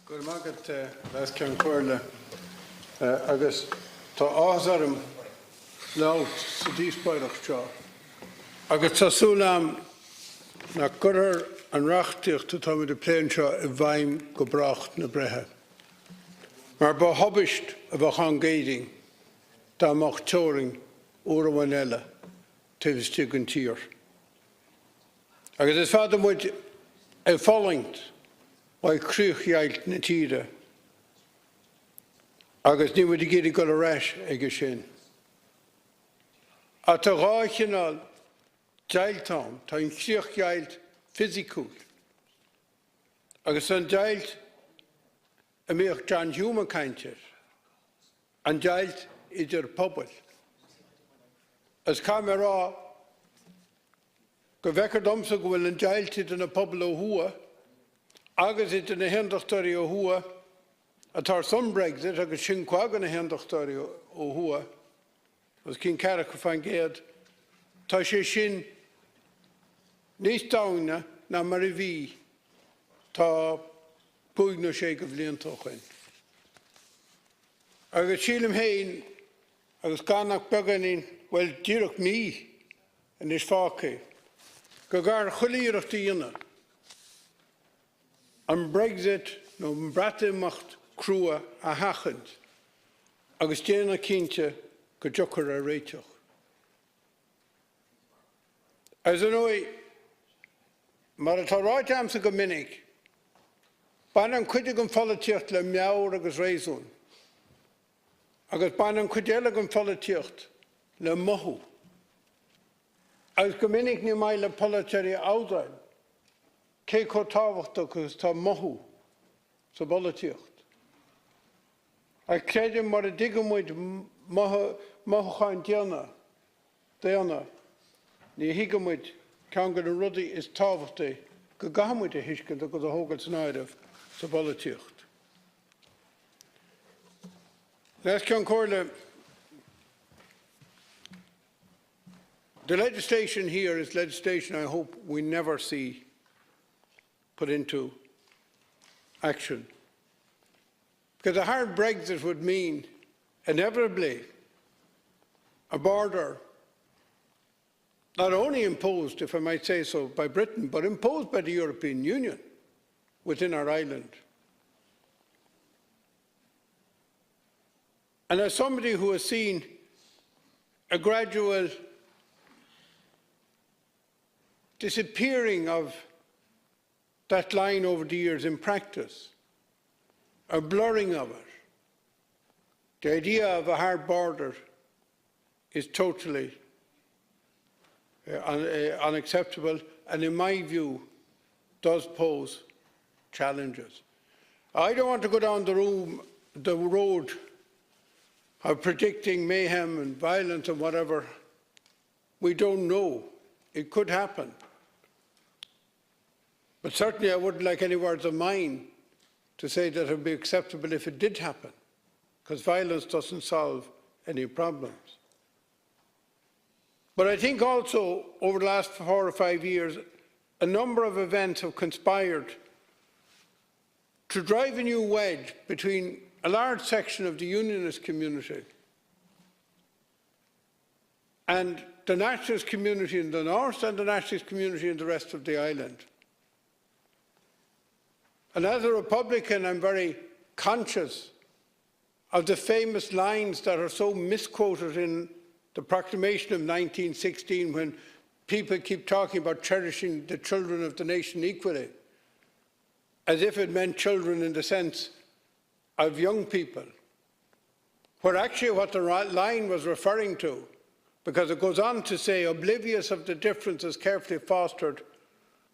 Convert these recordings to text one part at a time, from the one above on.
Good morning, last Cuív. Agus tá ásarim laut sa díospaidach seo. Agus tásúlam na gurr an reachtaíocht tá muid a pléin seo I bhaim go bracht na brethe. Mar ba hobbist a bh changéiding dá mach teoring uair amhain eile taobh stiag an tír. Agus is fada muid fálaingt Wai cruachjailt na tíre. Agus ní muid géad go leis ige sin. A tá ráithinál deiltám, tá an cruachjailt physicúil. Agus an deilt a méoch John Human caintir, an deilt idir pobl. As camera go bheicear domsa go bhfuil an deilt idir na pobl ó thua, agus it in a hendochtarí ó thua, a tar some Brexit agus sin cuagan na hendochtarí ó thua, was cinn carach go fan géad, tá sé sin níos damhna na mar a bhí tá buaig nó sé go bhblionn chuin. Agus sílim héin agus gánach beganín well díreach mí in is fácaí, go gar chuilíireachta dhéanamh. An Brexit nó an brataíocht crua a hachant, agus déanana cinnte go dtiocfar a réiteach. As an ói, mar atá ráit amsa go minic, ban an cuideag an pholaíocht le meabhair agus réasún, agus ban an cuideag an pholaíocht le mothú. Agus go minic ní maith le polaiteirí ádáil, cé có tábhacht agus tá mothú sa bolaíocht. A creidim mar a digamid mothúcháin déana, ní higamid ceann go an rudaí is tábhachtaí go gahamid a hiiscint agus a thógáil san áireamh sa bolaíocht. Leis ceann Comhairle, the legislation here is legislation I hope we never see put into action. Because a hard Brexit would mean, inevitably, a border not only imposed, if I might say so, by Britain, but imposed by the European Union within our island. And as somebody who has seen a gradual disappearing of that line over the years in practice, a blurring of it. The idea of a hard border is totally unacceptable and, in my view, does pose challenges. I don't want to go down the road of predicting mayhem and violence and whatever. We don't know. It could happen. But certainly I wouldn't like any words of mine to say that it would be acceptable if it did happen, because violence doesn't solve any problems. But I think also over the last 4 or 5 years, a number of events have conspired to drive a new wedge between a large section of the unionist community and the nationalist community in the north and the nationalist community in the rest of the island. And as a Republican, I'm very conscious of the famous lines that are so misquoted in the proclamation of 1916 when people keep talking about cherishing the children of the nation equally, as if it meant children in the sense of young people, where actually what the line was referring to, because it goes on to say, oblivious of the differences carefully fostered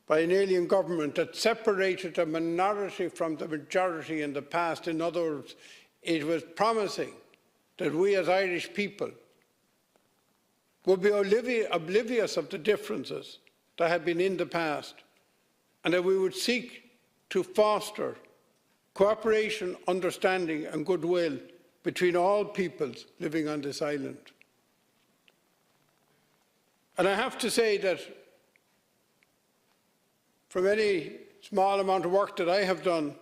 by an alien government that separated the minority from the majority in the past. In other words, it was promising that we as Irish people would be oblivious of the differences that had been in the past, and that we would seek to foster cooperation, understanding and goodwill between all peoples living on this island. And I have to say that from any small amount of work that I have done,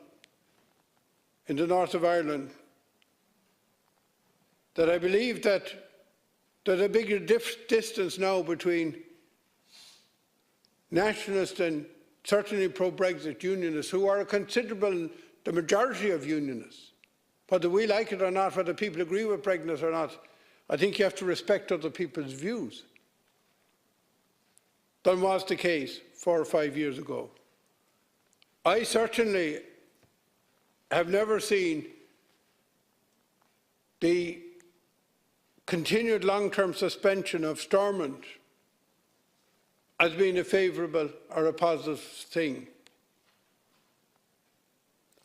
in the north of Ireland that I believe that there's a bigger distance now between nationalists and certainly pro-Brexit unionists, who are the majority of unionists. Whether we like it or not, whether people agree with Brexit or not, I think you have to respect other people's views, than was the case 4 or 5 years ago. I certainly have never seen the continued long-term suspension of Stormont as being a favourable or a positive thing.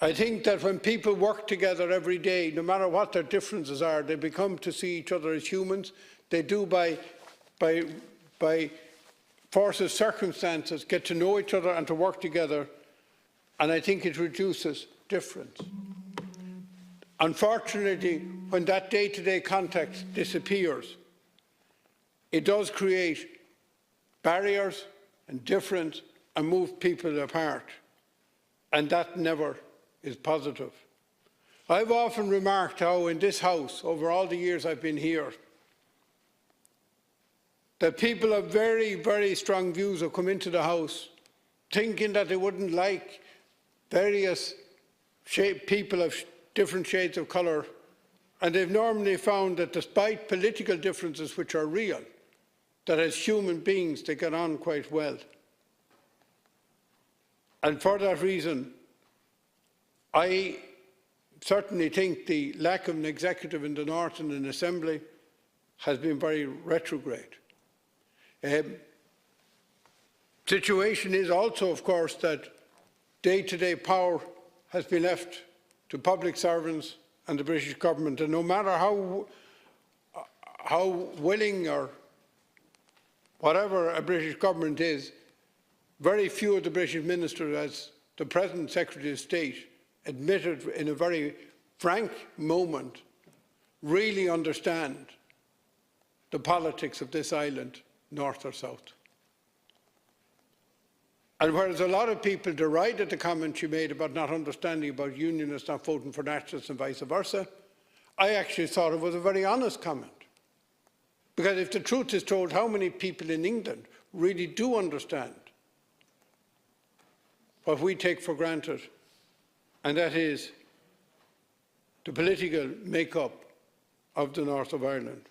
I think that when people work together every day, no matter what their differences are, they become to see each other as humans. They do by force of circumstances get to know each other and to work together, and I think it reduces difference. Unfortunately, when that day-to-day contact disappears, it does create barriers and difference and move people apart, and that never is positive. I've often remarked how in this House, over all the years I've been here, that people have very, very strong views have come into the House thinking that they wouldn't like various people of different shades of colour, and they've normally found that despite political differences which are real, that as human beings they get on quite well. And for that reason, I certainly think the lack of an executive in the north and an assembly has been very retrograde. Situation is also, of course, that day-to-day power has been left to public servants and the British government, and no matter how willing or whatever a British government is, very few of the British ministers, as the present Secretary of State admitted in a very frank moment, really understand the politics of this island, north or south. And whereas a lot of people derided the comment she made about not understanding about unionists not voting for nationalists and vice versa, I actually thought it was a very honest comment. Because if the truth is told, how many people in England really do understand what we take for granted, and that is the political makeup of the north of Ireland.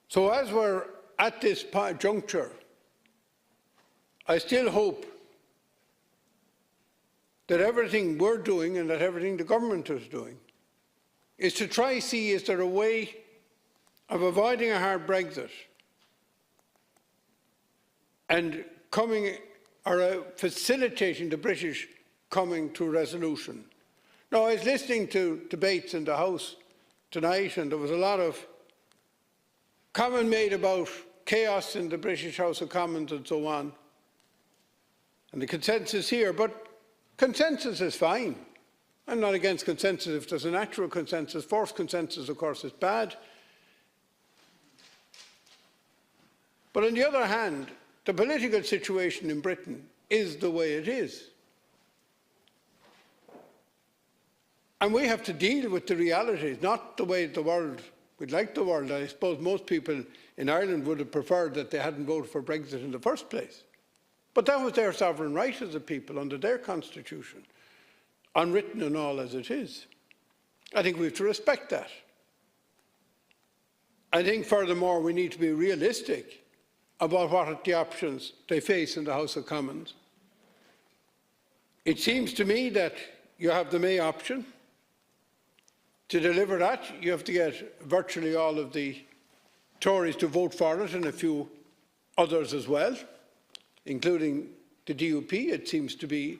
So as we're at this juncture, I still hope that everything we're doing and that everything the government is doing is to try to see, is there a way of avoiding a hard Brexit and facilitating the British coming to a resolution. Now, I was listening to debates in the House tonight, and there was a lot of comment made about chaos in the British House of Commons and so on, and the consensus here, but consensus is fine. I'm not against consensus if there's a natural consensus. Forced consensus, of course, is bad. But on the other hand, the political situation in Britain is the way it is. And we have to deal with the realities, not the way the world would like the world. I suppose most people in Ireland would have preferred that they hadn't voted for Brexit in the first place. But that was their sovereign right as a people under their constitution, unwritten and all as it is. I think we have to respect that. I think, furthermore, we need to be realistic about what are the options they face in the House of Commons. It seems to me that you have the May option. To deliver that, you have to get virtually all of the Tories to vote for it and a few others as well, including the DUP. It seems to be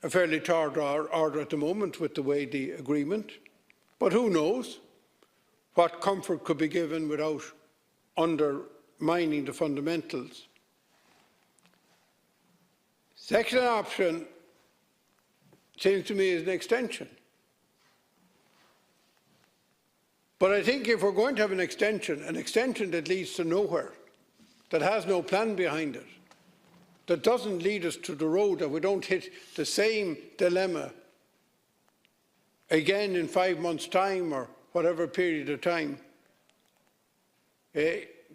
a fairly tight order at the moment with the way the agreement. But who knows what comfort could be given without undermining the fundamentals. Second option seems to me is an extension. But I think if we're going to have an extension that leads to nowhere, that has no plan behind it, that doesn't lead us to the road, that we don't hit the same dilemma again in 5 months' time or whatever period of time,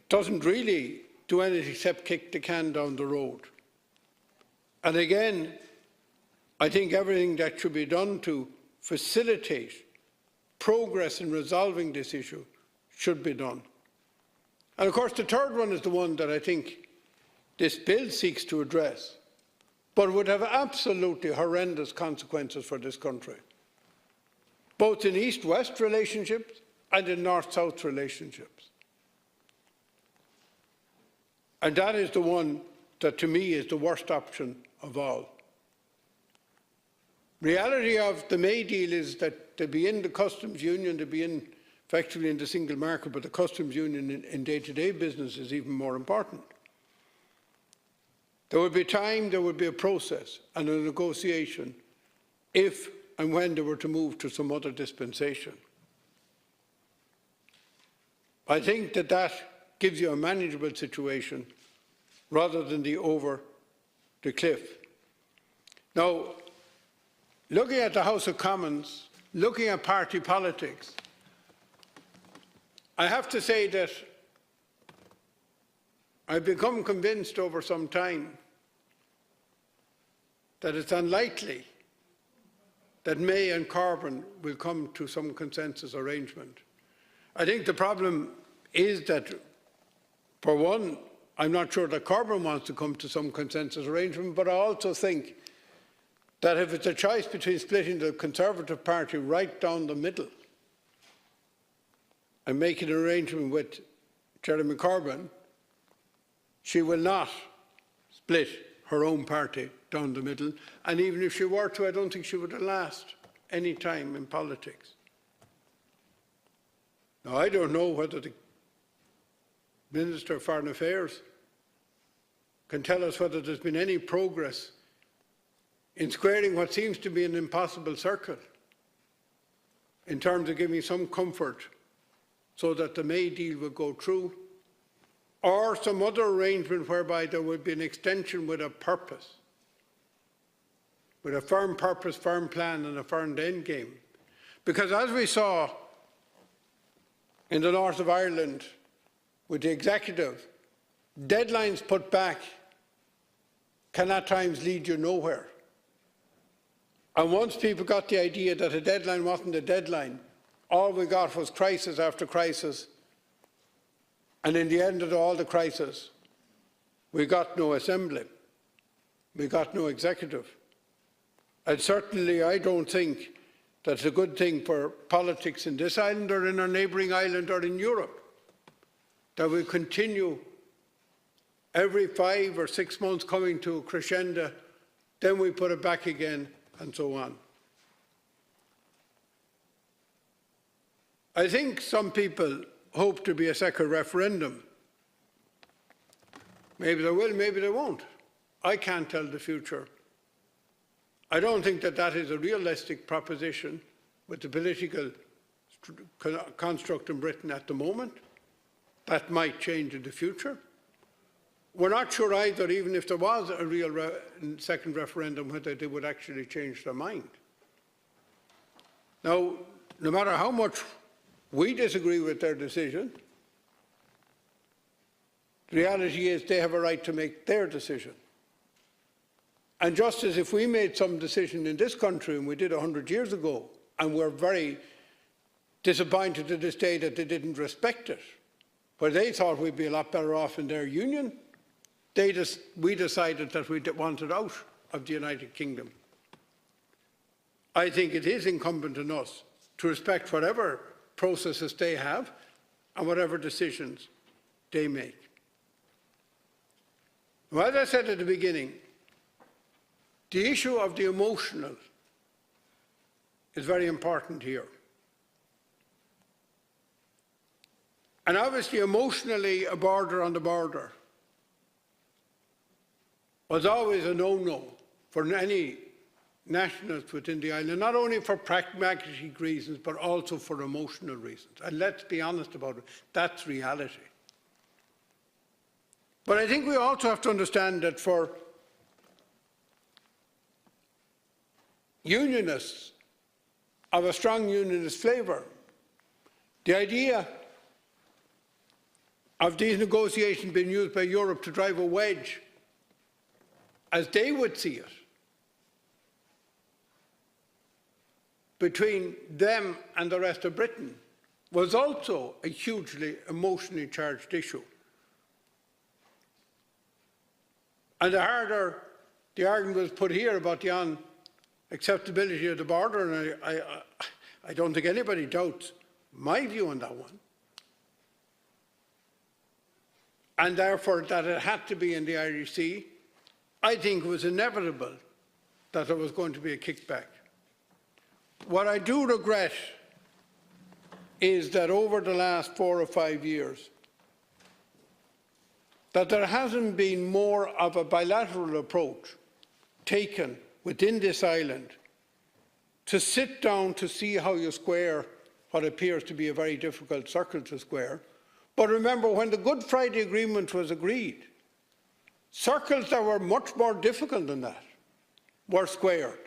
doesn't really do anything except kick the can down the road. And again, I think everything that should be done to facilitate progress in resolving this issue should be done. And of course, the third one is the one that I think this bill seeks to address, but would have absolutely horrendous consequences for this country, both in East-West relationships and in North-South relationships. And that is the one that, to me, is the worst option of all. Reality of the May deal is that to be in the customs union, to be in effectively in the single market, but the customs union in day-to-day business is even more important. There would be time, there would be a process and a negotiation if and when they were to move to some other dispensation. I think that that gives you a manageable situation rather than the over the cliff. Now, looking at the House of Commons, looking at party politics, I have to say that I've become convinced over some time that it's unlikely that May and Corbyn will come to some consensus arrangement. I think the problem is that, for one, I'm not sure that Corbyn wants to come to some consensus arrangement, but I also think that if it's a choice between splitting the Conservative Party right down the middle and making an arrangement with Jeremy Corbyn, she will not split her own party down the middle. And even if she were to, I don't think she would last any time in politics. Now, I don't know whether the Minister of Foreign Affairs can tell us whether there's been any progress in squaring what seems to be an impossible circle in terms of giving some comfort so that the May deal will go through, or some other arrangement whereby there would be an extension with a purpose, with a firm purpose, firm plan and a firm end game. Because as we saw in the north of Ireland with the executive, deadlines put back can at times lead you nowhere. And once people got the idea that a deadline wasn't a deadline, all we got was crisis after crisis. And in the end of all the crisis, we got no assembly. We got no executive. And certainly I don't think that's a good thing for politics in this island or in our neighbouring island or in Europe, that we continue every 5 or 6 months coming to a crescendo, then we put it back again, and so on. I think some people hope to be a second referendum. Maybe there will, maybe there won't. I can't tell the future. I don't think that that is a realistic proposition with the political construct in Britain at the moment. That might change in the future. We're not sure either, even if there was a real second referendum, whether they would actually change their mind. Now, no matter how much we disagree with their decision, the reality is they have a right to make their decision. And just as if we made some decision in this country, and we did 100 years ago, and we're very disappointed to this day that they didn't respect it, where they thought we'd be a lot better off in their union, we decided that we wanted out of the United Kingdom. I think it is incumbent on us to respect whatever processes they have and whatever decisions they make. Well, as I said at the beginning, the issue of the emotional is very important here. And obviously, emotionally, a border on the border was always a no-no for any nationalists within the island, not only for pragmatic reasons, but also for emotional reasons. And let's be honest about it, that's reality. But I think we also have to understand that for unionists of a strong unionist flavour. The idea of these negotiations being used by Europe to drive a wedge, as they would see it, between them and the rest of Britain, was also a hugely emotionally charged issue. And the harder the argument was put here about the unacceptability of the border, and I don't think anybody doubts my view on that one, and therefore that it had to be in the Irish Sea, I think it was inevitable that there was going to be a kickback. What I do regret is that over the last 4 or 5 years, that there hasn't been more of a bilateral approach taken within this island to sit down to see how you square what appears to be a very difficult circle to square. But remember, when the Good Friday Agreement was agreed, circles that were much more difficult than that were squared.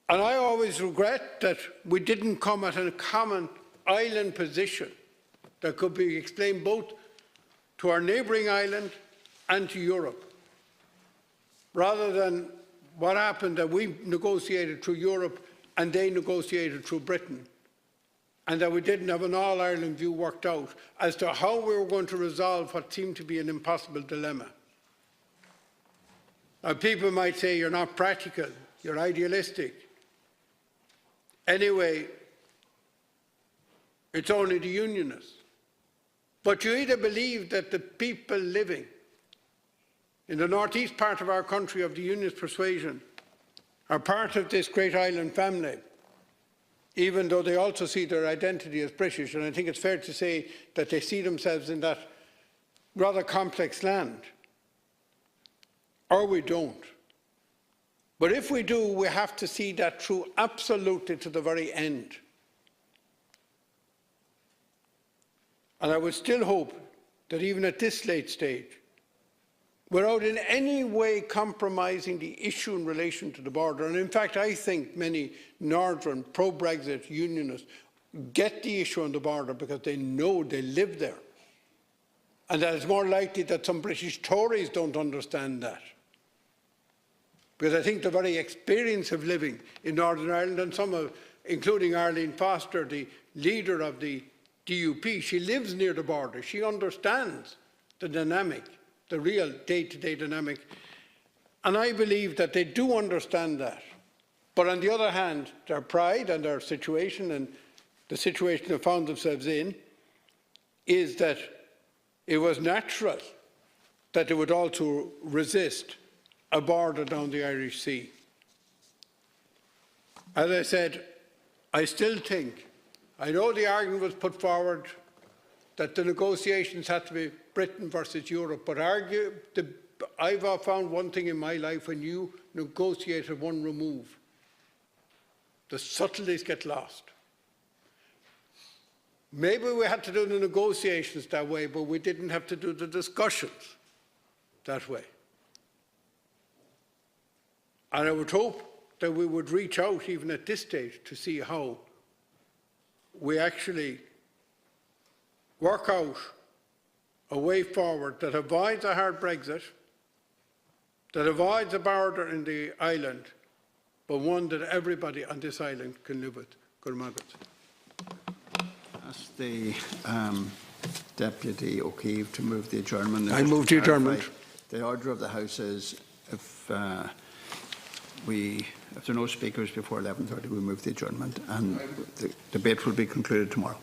And I always regret that we didn't come at a common island position that could be explained both to our neighbouring island and to Europe, rather than what happened that we negotiated through Europe and they negotiated through Britain, and that we didn't have an all-Ireland view worked out as to how we were going to resolve what seemed to be an impossible dilemma. Now, people might say you're not practical, you're idealistic. Anyway, it's only the unionists. But you either believe that the people living in the northeast part of our country of the unionist persuasion are part of this great island family, even though they also see their identity as British, and I think it's fair to say that they see themselves in that rather complex land, or we don't. But if we do, we have to see that through absolutely to the very end. And I would still hope that even at this late stage, without in any way compromising the issue in relation to the border, and in fact I think many northern pro-Brexit unionists get the issue on the border because they know they live there, and that it's more likely that some British Tories don't understand that. Because I think the very experience of living in Northern Ireland, and some of, including Arlene Foster, the leader of the DUP, she lives near the border. She understands the dynamic, the real day-to-day dynamic. And I believe that they do understand that. But on the other hand, their pride and their situation, and the situation they found themselves in, is that it was natural that they would also resist a border down the Irish Sea. As I said, I still think, I know the argument was put forward that the negotiations had to be Britain versus Europe, but I've found one thing in my life: when you negotiate at one remove, the subtleties get lost. Maybe we had to do the negotiations that way, but we didn't have to do the discussions that way. And I would hope that we would reach out even at this stage to see how we actually work out a way forward that avoids a hard Brexit, that avoids a border in the island, but one that everybody on this island can live with. Good morning. Ask the Deputy O'Keefe to move the adjournment. I move the adjournment. The order of the House is if there are no speakers before 11:30, we move the adjournment, and the debate will be concluded tomorrow.